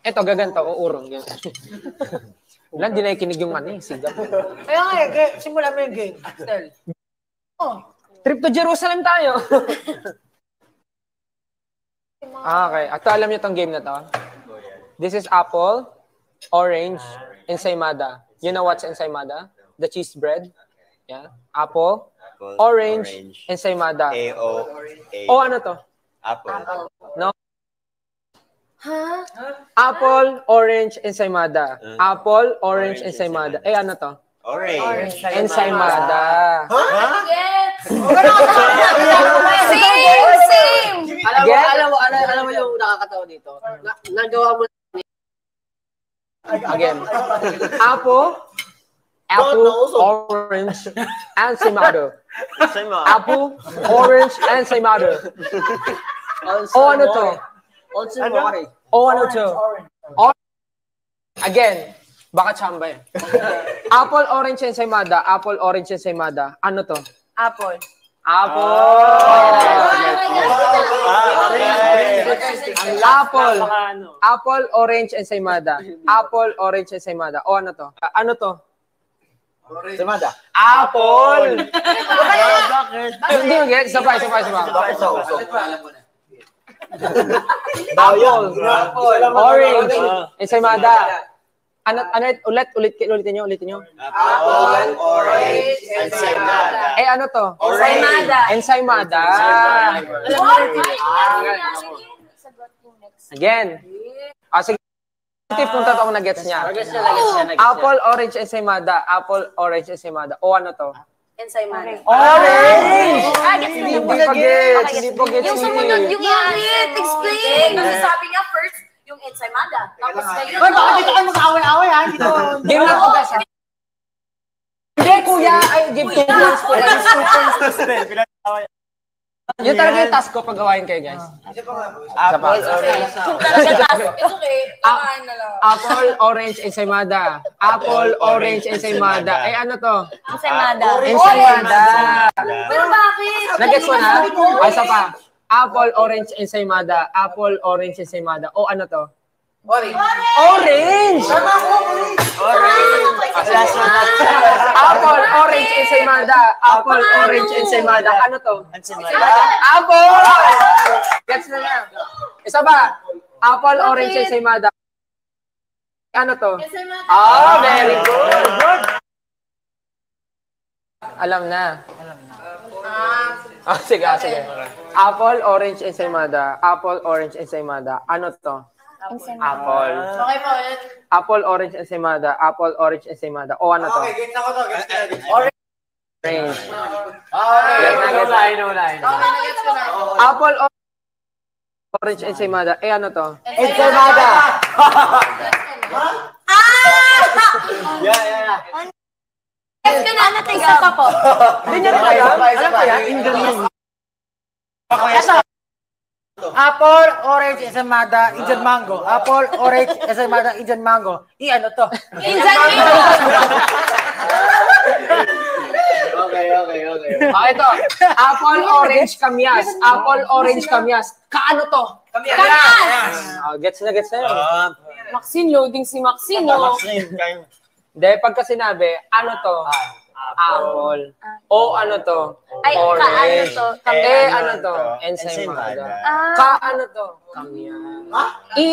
Ito, gaganto, uurong. Wala, hindi nakikinig yung sigaw. Kaya nga simulan mo yung game. Stel. Trip to Jerusalem tayo. Okay, ito alam niyo tong game na to? This is apple, orange, ensaymada. You know what's ensaymada? The cheese bread. Yeah. Apple, orange, ensaymada. O ano to? Apple. No? Huh? Apple, orange, ensaymada. Apple, orange, ensaymada. Eh, ano to? Orange. Ensaymada. Same! Alam mo yung nakakatawa dito? Nagawa mo again. Apple, orange, ensaymada. Apple, orange, ensaymada. O ano to? O ano to? Again. Baka chamba eh. Apple, orange, ensaymada. Apple, orange, ensaymada. Ano to? Apple. Apple. Apple. Apple, orange, ensaymada. Apple, orange, ensaymada. O ano to? Ano to? Ensaymada. Apple. Hindi mo get? Sabay. Apple, orange, ensaymada. Ulitin nyo. Apple, orange, ensaymada. Eh, ano to? Ensaymada. Again. Sige. Punta to kung na-gets niya. Apple, orange, ensaymada. Apple, orange, ensaymada. O ano to? Ensaymada. Orange! Hindi pa gets. Yung sumunod, yung explain. Sabi niya first, yung ensaymada. Tapos ngayon. Ay, baka dito kayo mag-away-away ha? Game lang ko guys. Hindi, kuya. Ay, give 2 points po. Yun talaga yung task ko pag gawain kayo, guys. Apple, orange. It's okay. Apple, orange, ensaymada. Apple, orange, ensaymada. Eh, ano to? Ensaymada. Ensaymada. Pero bakit? Nag-gets mo na? Ay, isa pa. Apple, orange, ensaymada. Apple, orange, ensaymada. O ano to? Orange! Apple, orange, ensaymada. Apple, orange, ensaymada. Ano to? Apple! Gets na lang. Isa ba? Apple, orange, ensaymada. Ano to? Very good. Alam na. Sige. Apple, orange, ensaymada. Apple, orange, ensaymada. Ano to? Apple. Okay po. Apple, orange, ensaymada. Apple, orange, ensaymada. O ano to? Okay, gets na ko to. Orange. Apple, orange, ensaymada. Eh ano to? Ensaymada. Yeah. Yes, ka na natin isa pa po. Hindi niya rin kaya? Alam kaya? Indian. Apple, orange, ensaymada, Indian mango. Apple, orange, ensaymada, Indian mango. Ano to? Indian mango! Okay. Ito. Apple, orange, kamyas. Apple, orange, kamyas. Kaano to? Kamyas! Gets na yun. Maxine, loading si Maxine, no? Hindi, pagka sinabi, ano to? Apple. O ano to? Ay, orange. ka-ano to? Eh, ano to? Ensaymada. Ka-ano to? Kamyas.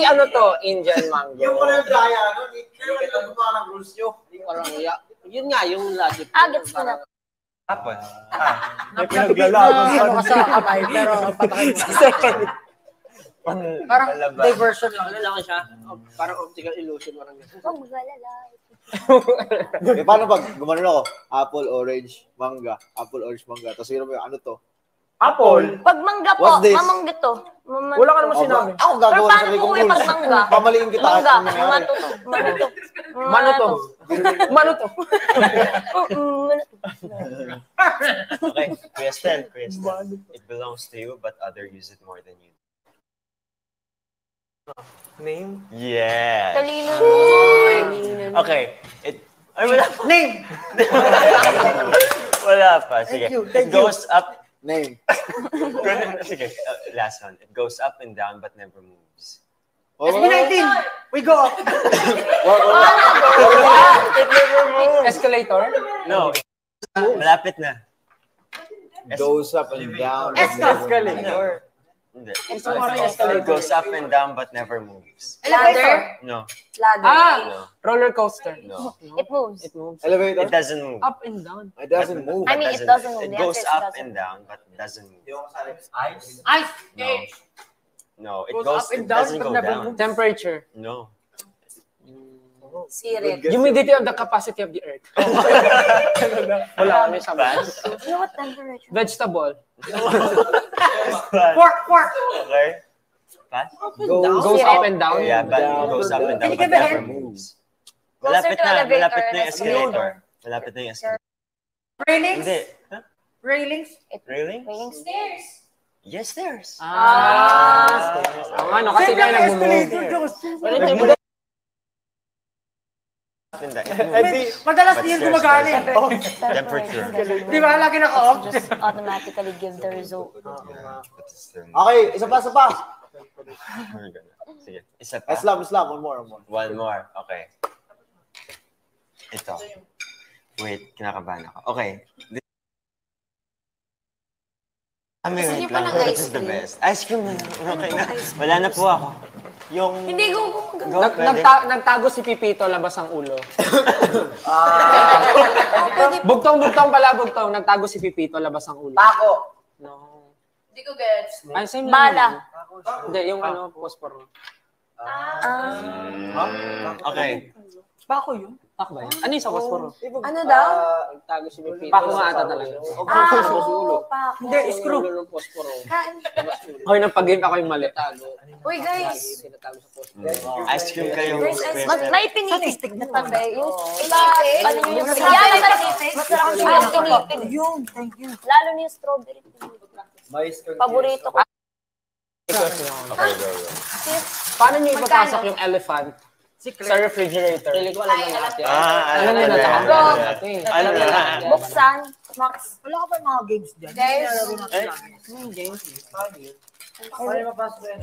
Ano to? Indian mango. Yung pala yung gaya, no? Hindi kayo gumawa ng rules nyo. Yun nga, yung logic. Gets ko na. Apple. May pinaglalaban ano ka sa kamay, pero patakin mo. Parang diversion lang. Ano lang siya? Parang optical illusion. Huwag mag-alala. Paano pag gumanon ako? Apple, orange, manga. Apple, orange, manga. Tapos yun mo yung ano to? Apple. Pag mangga po, What's this? mamangga to. Wala ka naman sinabi. Ako Pero gagawa paano sa po kong yung rules. pag mangga? Pamaliin kita. Mangga. Mano to? Mano to? Okay, Kristen. It belongs to you, but others use it more than you. Name? Yeah. Talino. Okay. Wala pa. Name! Wala pa. Sige. It goes up. Name. Sige. Last one. It goes up and down but never moves. SB19! We go up. Escalator? No. Malapit na. Goes up and down. Escalator. Hindi. Escalator. It goes up and down but never moves. Ladder? No. Ladder. No. Roller coaster. No. It moves. It moves. Elevator? It doesn't move. Up and down. It doesn't move. I mean, it doesn't move. It The goes answer is up doesn't. and down but it doesn't move. Ice. No. No, it Goes goes, up and it down, doesn't but go never down. moves. Temperature. No. Sirit. Humidity of the capacity of the earth. Wala kami sa bus. You know what temperature? Vegetable. Pork. Okay. Pass? Goes up and down. Yeah, but it goes up and down Can you but give a never hint? moves. Closer Malapit to na, elevator malapit na and yung escalator. escalator. Malapit na yung escalator. Railings? Hindi. Huh? Railings? Really? Waiting stairs. Yes, there's. Ang ano, kasi Siyempre, nga ang escalator. nag-move. Madalas din yung gumagana eh. Temperature. Di ba? Lagi naka-off. Just automatically give the result. Okay, isa pa. Sige, isa pa. Islam. One more. One more. Okay. Ito. Wait, kinakabahan ako. Okay. Sige pa ng This ice is the cream. best. Ice cream na lang. Okay na. Wala na po ako. Yung... Hindi ko Nagtago si Pipito, labas ang ulo. Bugtong pala. Nagtago si Pipito, labas ang ulo. Pako. No. Hindi ko gets. Ay, same Bala. Hindi, yung ano, posporo. Okay. Pako yun? Pak ba yan? Ano yung sa posporo? Ano daw? Nagtago si Pipito. Pako nga ata talaga. Oo, pako. Hindi, screw. Ulo ng posporo. Kain. Okay, nang pag-game ako yung mali. Uy, guys. Tinatago sa posporo. Ice cream kayo. May pinipig na tabi. Yung iba, ano yung yan ang pinipig. Masarap ang pinipig. Yun, thank you. Lalo na yung strawberry. Paborito ko. Okay, go. Paano niyo ipapasok yung elephant sa refrigerator? Ano Alam niyo na lahat. Go. Ano na? Buksan. Max. Wala ka ba mga games dyan? Guys. Paano mapasok yan?